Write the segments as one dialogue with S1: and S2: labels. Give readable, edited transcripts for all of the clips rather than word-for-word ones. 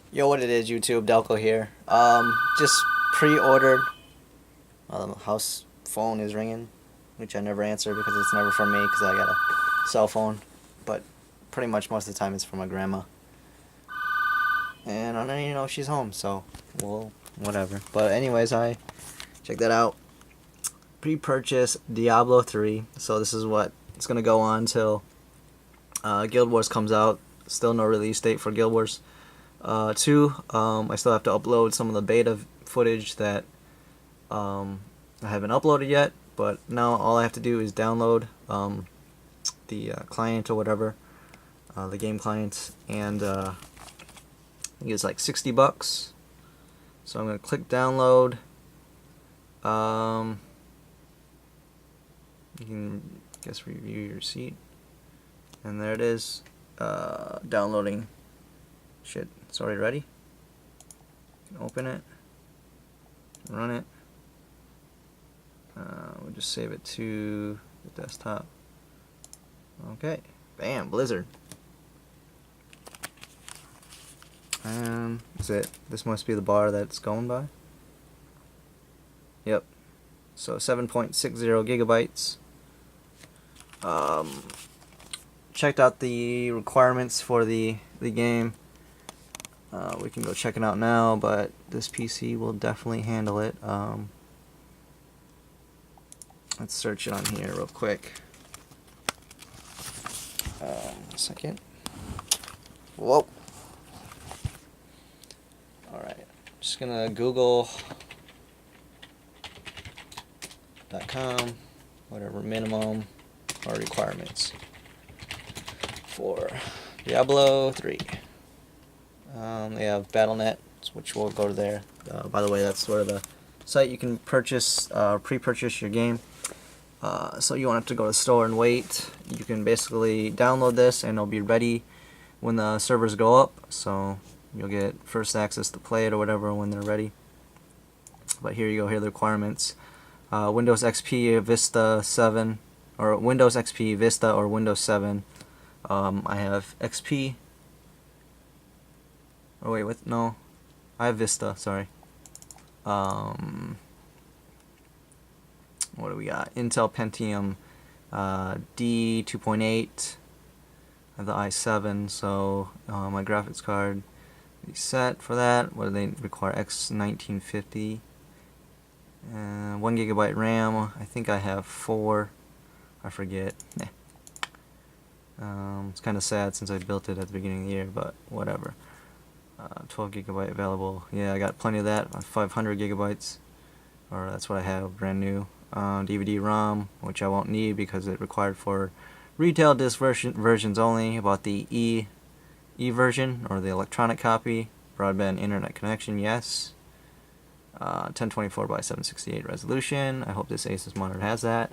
S1: Yo, what it is, YouTube? Delco here. Just pre-ordered. The house phone is ringing, which I never answer because it's never from me because I got a cell phone. But pretty much most of the time it's from my grandma. And I don't even know if she's home, so well, whatever. But anyways, I check that out. Pre-purchase Diablo 3. So this is what it's gonna go on till Guild Wars comes out. Still no release date for Guild Wars. 2, I still have to upload some of the beta footage that I haven't uploaded yet, but now all I have to do is download the client or whatever, the game client, and I think it's like $60. So I'm going to click download. You can, I guess, review your receipt, and there it is, downloading. Shit, it's already ready. You can open it, run it. We'll just save it to the desktop. Okay, bam, Blizzard. Is it? This must be the bar that's going by. Yep. So 7.60 gigabytes. Checked out the requirements for the game. We can go check it out now, but this PC will definitely handle it. Let's search it on here real quick. A second. Whoa. Alright. Just gonna Google.com, whatever minimum or requirements for Diablo 3. They have Battle.net, which will go to there. By the way, that's sort of the site you can purchase, pre-purchase your game. So you won't have to go to the store and wait. You can basically download this and it'll be ready when the servers go up. So you'll get first access to play it or whatever when they're ready. But here you go, here are the requirements. Windows XP, Vista 7, or Windows XP, Vista, or Windows 7. I have XP. Oh wait, what? No, I have Vista. Sorry. What do we got? Intel Pentium D2.8. I have the i7, so my graphics card is set for that. What do they require? X1950. 1 gigabyte RAM. I think I have 4. I forget. It's kind of sad since I built it at the beginning of the year, but whatever. 12 gigabyte available. Yeah, I got plenty of that. 500 gigabytes, or that's what I have, brand new. DVD-ROM, which I won't need because it's required for retail disc versions only. I bought the E version, or the electronic copy. Broadband internet connection, yes. 1024 by 768 resolution. I hope this Asus monitor has that.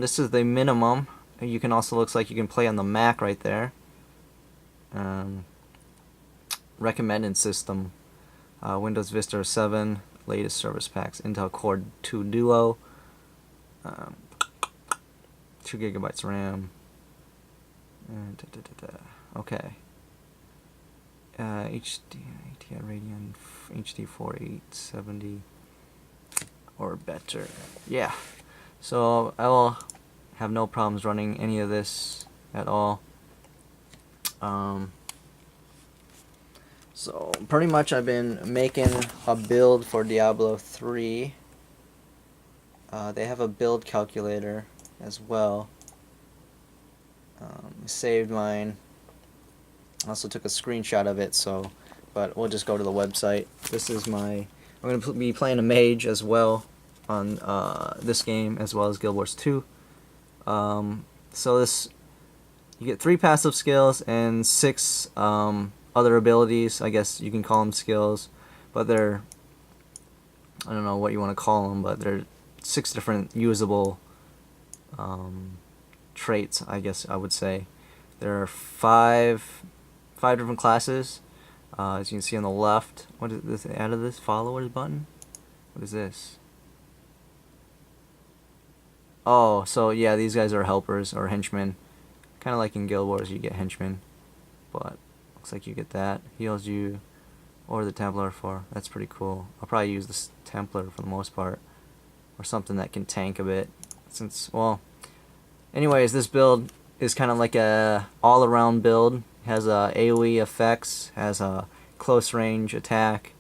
S1: This is the minimum. You can also, looks like you can play on the Mac right there. Recommended system, Windows Vista 7, latest service packs, Intel Core 2 Duo, 2 gigabytes RAM. Okay. ATI Radeon HD 4870 or better. Yeah. So I will have no problems running any of this at all. So pretty much I've been making a build for Diablo 3. They have a build calculator as well. Saved mine. Also took a screenshot of it, so, but we'll just go to the website. This is my, I'm going to be playing a mage as well on this game, as well as Guild Wars 2. So this, you get 3 passive skills and 6 other abilities. I guess you can call them skills, but they're, I don't know what you want to call them, but they're 6 different usable traits, I guess I would say. There are 5 different classes. As you can see on the left, what is this? Added this followers button. What is this? Oh, so yeah, these guys are helpers or henchmen. Kind of like in Guild Wars, you get henchmen. But Looks like you get that. Heals you, or the Templar for. That's pretty cool. I'll probably use this Templar for the most part, or something that can tank a bit. Since, well, anyways, this build is kind of like a all-around build. Has AoE effects, has a close range attack,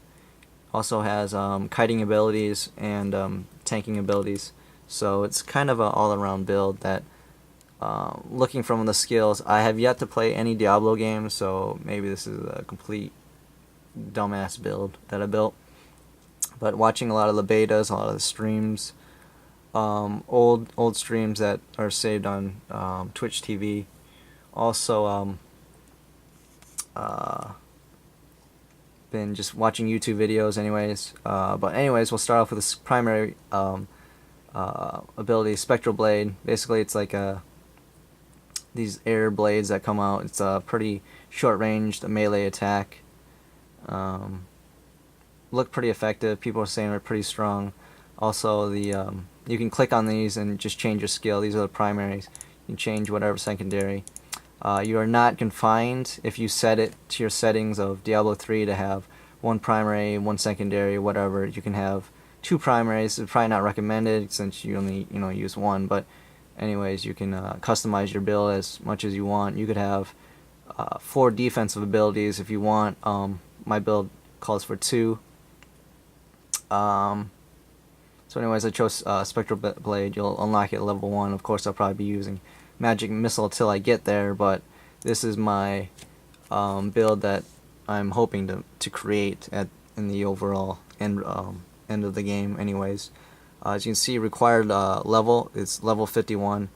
S1: also has kiting abilities and tanking abilities. So it's kind of an all-around build that, looking from the skills, I have yet to play any Diablo games, so maybe this is a complete dumbass build that I built. But watching a lot of the betas, a lot of the streams, old streams that are saved on Twitch TV, also been just watching YouTube videos anyways. But anyways, we'll start off with this primary ability, Spectral Blade. Basically it's like these air blades that come out. It's a pretty short ranged melee attack. Look pretty effective. People are saying they're pretty strong. Also, the you can click on these and just change your skill. These are the primaries. You can change whatever secondary. You are not confined if you set it to your settings of Diablo 3 to have one primary, one secondary, whatever. You can have two primaries. It's probably not recommended since you only use one. But anyways, you can customize your build as much as you want. You could have 4 defensive abilities if you want. My build calls for 2. So anyways, I chose Spectral Blade. You'll unlock it at level 1. Of course, I'll probably be using Magic Missile till I get there, but this is my build that I'm hoping to create in the overall end of the game anyways. As you can see, required level is level 51.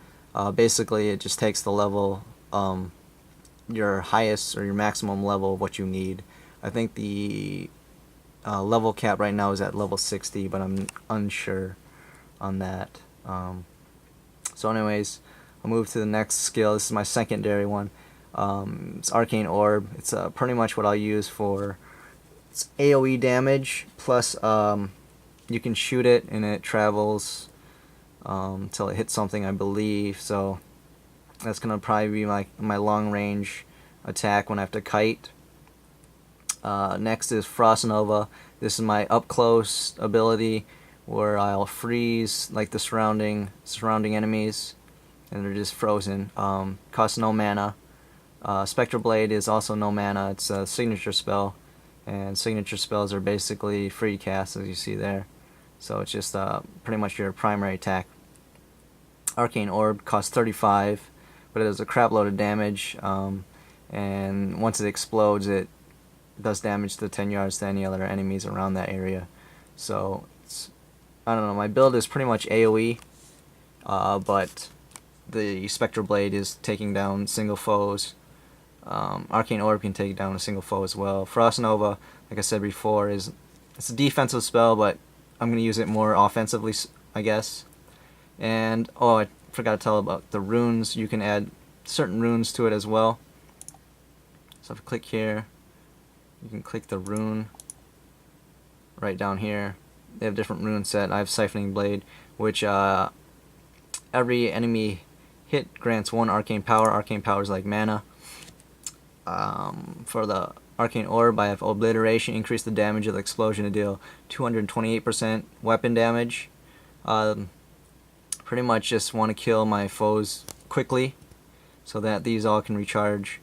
S1: Basically, it just takes the level, your highest or your maximum level of what you need. I think the level cap right now is at level 60, but I'm unsure on that. So anyways, I'll move to the next skill. This is my secondary one. It's Arcane Orb. It's pretty much what I'll use for its AoE damage, plus you can shoot it and it travels until it hits something, I believe. So that's going to probably be my long range attack when I have to kite. Next is Frost Nova. This is my up close ability where I'll freeze like the surrounding enemies and they're just frozen. Costs no mana. Spectral Blade is also no mana. It's a signature spell, and signature spells are basically free cast, as you see there. So it's just pretty much your primary attack. Arcane Orb costs 35, but it does a crap load of damage, and once it explodes, it does damage to 10 yards to any other enemies around that area. So it's, I don't know, my build is pretty much AoE, but the Spectral Blade is taking down single foes. Arcane Orb can take down a single foe as well. Frost Nova, like I said before, it's a defensive spell, but I'm going to use it more offensively, I guess. And, oh, I forgot to tell about the runes. You can add certain runes to it as well. So if I click here, you can click the rune right down here. They have different rune set. I have Siphoning Blade, which every enemy hit grants 1 arcane power. Arcane power is like mana. For the Arcane Orb, I have Obliteration. Increase the damage of the explosion to deal 228% weapon damage. Pretty much just want to kill my foes quickly so that these all can recharge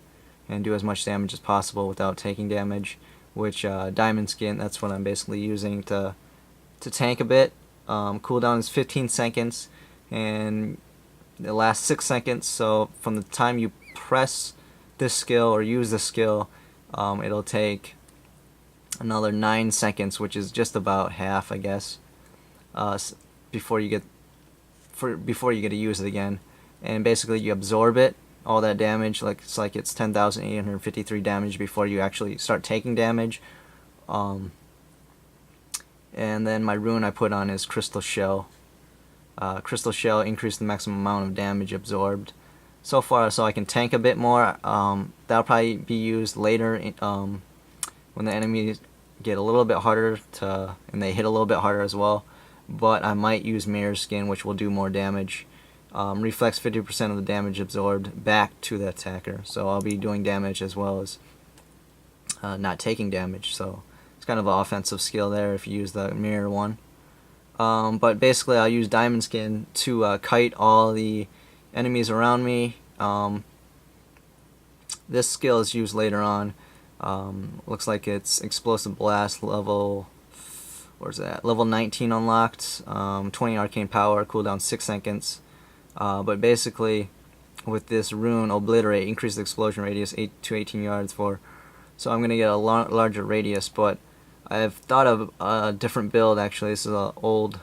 S1: and do as much damage as possible without taking damage, which Diamond Skin, that's what I'm basically using to tank a bit. Cooldown is 15 seconds and it lasts 6 seconds, so from the time you press this skill or use this skill, it'll take another 9 seconds, which is just about half, I guess, before you get to use it again. And basically you absorb it, all that damage, it's 10,853 damage before you actually start taking damage. And then my rune I put on is Crystal Shell. Crystal Shell increased the maximum amount of damage absorbed. So far, so I can tank a bit more. That'll probably be used later when the enemies get a little bit harder and they hit a little bit harder as well. But I might use Mirror Skin, which will do more damage. Reflects 50% of the damage absorbed back to the attacker. So I'll be doing damage as well as not taking damage. So it's kind of an offensive skill there if you use the mirror one. But basically I'll use Diamond Skin to kite all the enemies around me. This skill is used later on. Looks like it's Explosive Blast level, where's that? Level 19 unlocked, 20 arcane power, cooldown 6 seconds. But basically, with this rune, Obliterate, increase the explosion radius 8 to 18 yards so I'm going to get a larger radius, but I've thought of a different build actually. This is an old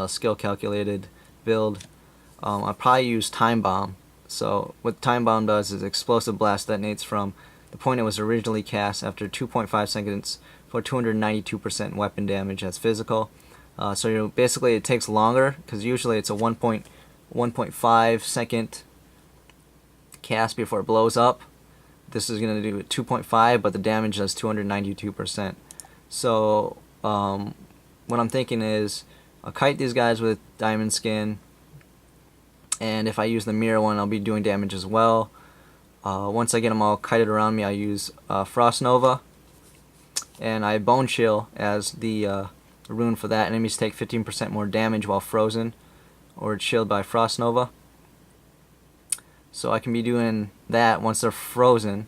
S1: skill calculated build. I'll probably use Time Bomb. So what Time Bomb does is Explosive Blast detonates from the point it was originally cast after 2.5 seconds for 292% weapon damage. That's physical. So basically it takes longer because usually it's a 1.5 second cast before it blows up. This is going to do 2.5, but the damage does 292%. So what I'm thinking is I'll kite these guys with Diamond Skin, and if I use the mirror one, I'll be doing damage as well. Once I get them all kited around me, I use Frost Nova, and I Bone Chill as the rune for that. Enemies take 15% more damage while frozen or chilled by Frost Nova. So I can be doing that once they're frozen.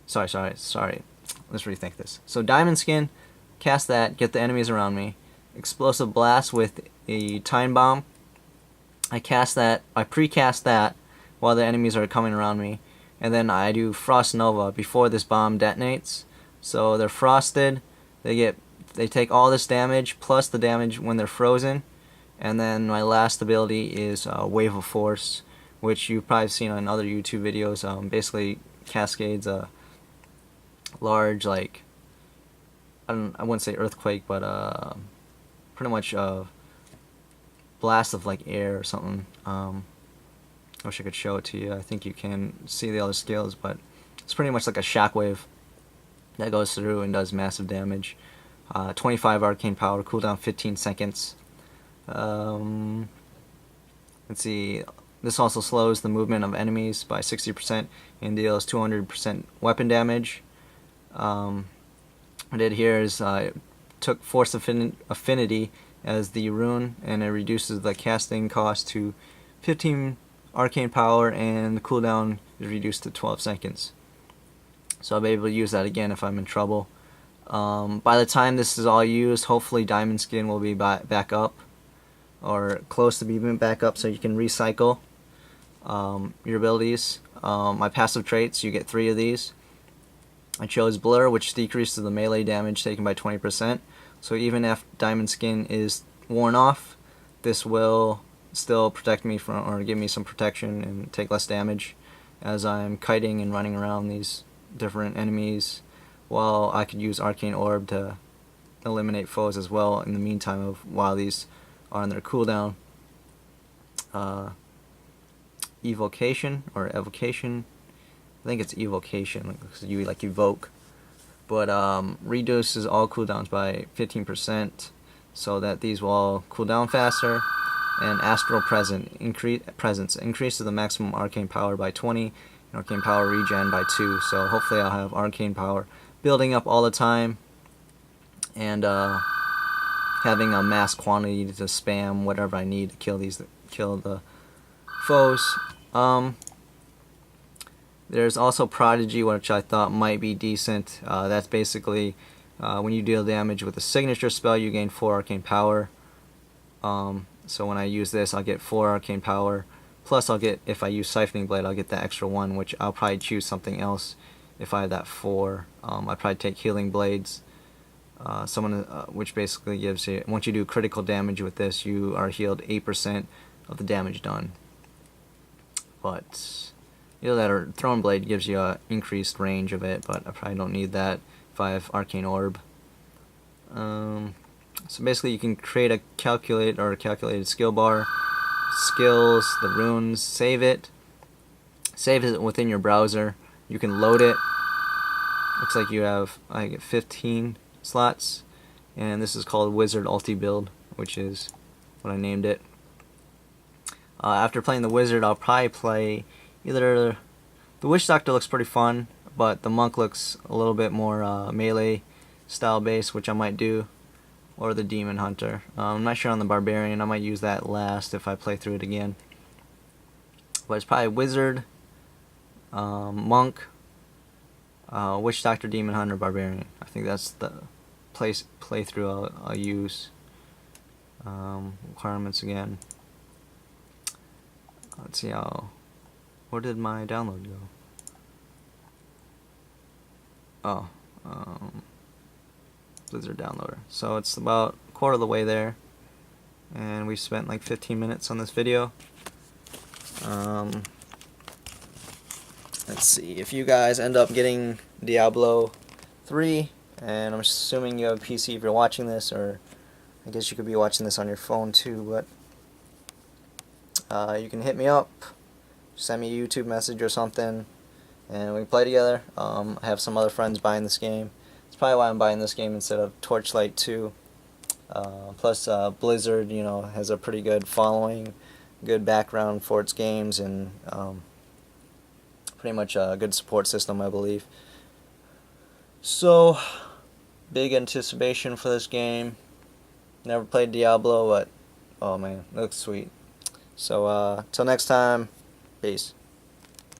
S1: Sorry. Let's rethink this. So Diamond Skin, cast that, get the enemies around me. Explosive Blast with a Time Bomb. I precast that while the enemies are coming around me, and then I do Frost Nova before this bomb detonates. So they're frosted, they take all this damage plus the damage when they're frozen, and then my last ability is Wave of Force, which you've probably seen on other YouTube videos. Basically cascades a large, like, I wouldn't say earthquake, but pretty much blast of like air or something. I wish I could show it to you. I think you can see the other skills, but it's pretty much like a shockwave that goes through and does massive damage. 25 arcane power, cooldown 15 seconds. Let's see. This also slows the movement of enemies by 60% and deals 200% weapon damage. What I did here is I took Force Affinity as the rune, and it reduces the casting cost to 15 arcane power, and the cooldown is reduced to 12 seconds. So I'll be able to use that again if I'm in trouble. By the time this is all used, hopefully Diamond Skin will be back up, or close to being back up, so you can recycle your abilities. My passive traits, you get 3 of these. I chose Blur, which decreases the melee damage taken by 20%. So even if Diamond Skin is worn off, this will still protect me from, or give me some protection and take less damage as I'm kiting and running around these different enemies, while I could use Arcane Orb to eliminate foes as well in the meantime while these are on their cooldown. Evocation or evocation, I think it's evocation because you like evoke, but reduces all cooldowns by 15% so that these will all cool down faster. And Astral Presence increases the maximum arcane power by 20 and arcane power regen by 2. So hopefully I'll have arcane power building up all the time, and having a mass quantity to spam whatever I need to kill the foes. There's also Prodigy, which I thought might be decent. That's basically when you deal damage with a signature spell, you gain 4 arcane power. So when I use this, I'll get 4 arcane power. Plus, I'll get, if I use Siphoning Blade, I'll get that extra 1, which I'll probably choose something else if I have that 4. I'd probably take Healing Blades. Which basically gives you, once you do critical damage with this, you are healed 8% of the damage done. But either that or Throne Blade gives you a increased range of it, but I probably don't need that if I have Arcane Orb. So basically you can create a calculated skill bar, skills, the runes, save it within your browser. You can load it. Looks like you have, I get 15 slots, and this is called Wizard Ulti Build, which is what I named it. After playing the Wizard, I'll probably play either The Witch Doctor looks pretty fun, but the Monk looks a little bit more melee style based, which I might do, or the Demon Hunter. I'm not sure on the Barbarian. I might use that last if I play through it again. But it's probably Wizard, Monk, Witch Doctor, Demon Hunter, Barbarian. I think that's the playthrough I'll use. Requirements again. Let's see how. Where did my download go? Oh, Blizzard downloader. So it's about a quarter of the way there, and we spent like 15 minutes on this video. Let's see, if you guys end up getting Diablo 3, and I'm assuming you have a PC if you're watching this, or I guess you could be watching this on your phone too, but you can hit me up, send me a YouTube message or something, and we can play together. I have some other friends buying this game. That's probably why I'm buying this game instead of Torchlight 2. Plus Blizzard, you know, has a pretty good following, good background for its games, and pretty much a good support system, I believe. So, big anticipation for this game. Never played Diablo, but oh man, it looks sweet. So, till next time, peace.